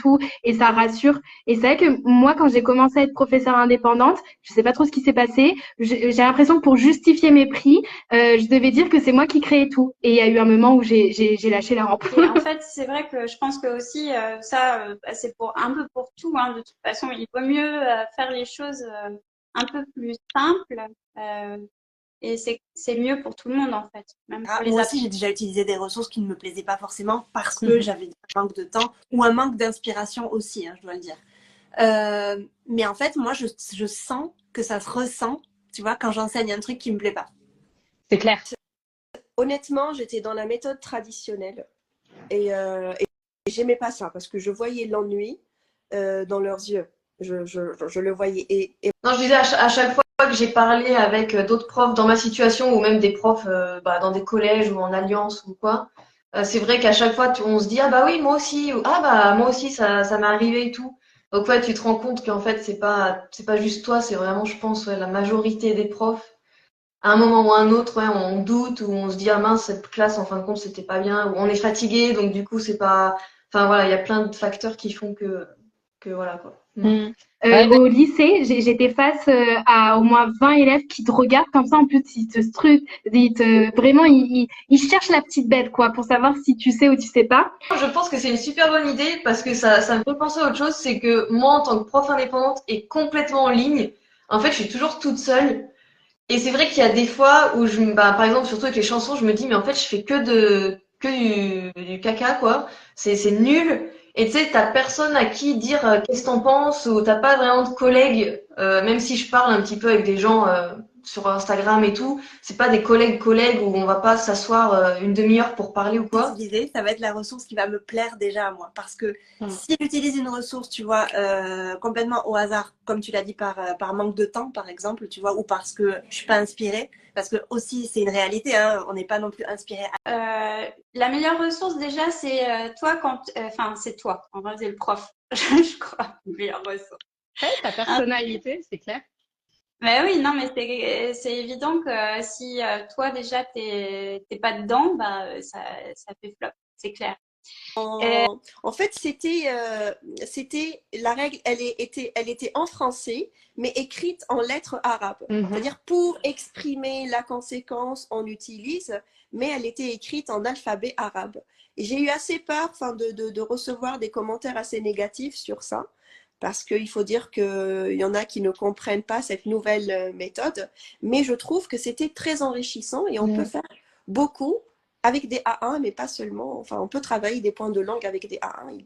tout et ça rassure. Et c'est vrai que moi, quand j'ai commencé à être professeure indépendante, je sais pas trop ce qui s'est passé. J'ai l'impression que pour justifier mes prix, je devais dire que c'est moi qui créais tout. Et il y a eu un moment où j'ai lâché la rampe. Et en fait, c'est vrai que je pense que aussi ça, c'est pour un peu pour tout. Hein, de toute façon, il vaut mieux faire les choses un peu plus simples et c'est mieux pour tout le monde en fait, même pour Ah, les moi apprenants. aussi, j'ai déjà utilisé des ressources qui ne me plaisaient pas forcément parce que j'avais un manque de temps ou un manque d'inspiration aussi, hein, je dois le dire. Mais en fait, moi, je sens que ça se ressent, tu vois, quand j'enseigne un truc qui me plaît pas. C'est clair. Honnêtement, j'étais dans la méthode traditionnelle et j'aimais pas ça parce que je voyais l'ennui dans leurs yeux. Je le voyais. Non, je disais à chaque fois que j'ai parlé avec d'autres profs dans ma situation ou même des profs dans des collèges ou en alliance ou quoi, c'est vrai qu'à chaque fois on se dit ah bah oui moi aussi ou ah bah moi aussi ça m'est arrivé et tout. Donc ouais, tu te rends compte qu'en fait c'est pas juste toi, c'est vraiment je pense la majorité des profs. À un moment ou à un autre, ouais, on doute ou on se dit ah mince cette classe en fin de compte c'était pas bien ou on est fatigué donc du coup c'est pas. Enfin voilà, il y a plein de facteurs qui font que voilà quoi. Mm. Ouais, Au lycée, j'étais face à au moins 20 élèves qui te regardent comme ça. En plus, ils te scrutent, vraiment, ils cherchent la petite bête, quoi, pour savoir si tu sais ou tu sais pas. Je pense que c'est une super bonne idée parce que ça me fait penser à autre chose, c'est que moi, en tant que prof indépendante et complètement en ligne, en fait, je suis toujours toute seule. Et c'est vrai qu'il y a des fois où par exemple, surtout avec les chansons, je me dis, mais en fait, je fais que du caca, quoi. C'est nul. Et tu sais, t'as personne à qui dire qu'est-ce que t'en penses ou t'as pas vraiment de collègues, même si je parle un petit peu avec des gens sur Instagram et tout, c'est pas des collègues où on va pas s'asseoir une demi-heure pour parler ou quoi. Utiliser, ça va être la ressource qui va me plaire déjà à moi. Parce que si j'utilise une ressource, tu vois, complètement au hasard, comme tu l'as dit, par manque de temps, par exemple, tu vois, ou parce que je suis pas inspirée, parce que aussi c'est une réalité, hein, on n'est pas non plus inspiré. La meilleure ressource déjà, c'est toi quand, enfin c'est toi. En vrai, c'est le prof, je crois, la meilleure ressource. ouais, ta Hein. personnalité, c'est clair. Mais oui, non, mais c'est évident que si toi déjà t'es pas dedans, bah ça fait flop, c'est clair. En fait, c'était la règle, elle était en français, mais écrite en lettres arabes. Mhm. C'est-à-dire pour exprimer la conséquence, on utilise, mais elle était écrite en alphabet arabe. Et j'ai eu assez peur, enfin, de recevoir des commentaires assez négatifs sur ça, parce qu'il faut dire qu'il y en a qui ne comprennent pas cette nouvelle méthode, mais je trouve que c'était très enrichissant et on peut faire beaucoup avec des A1, mais pas seulement. Enfin, on peut travailler des points de langue avec des A1.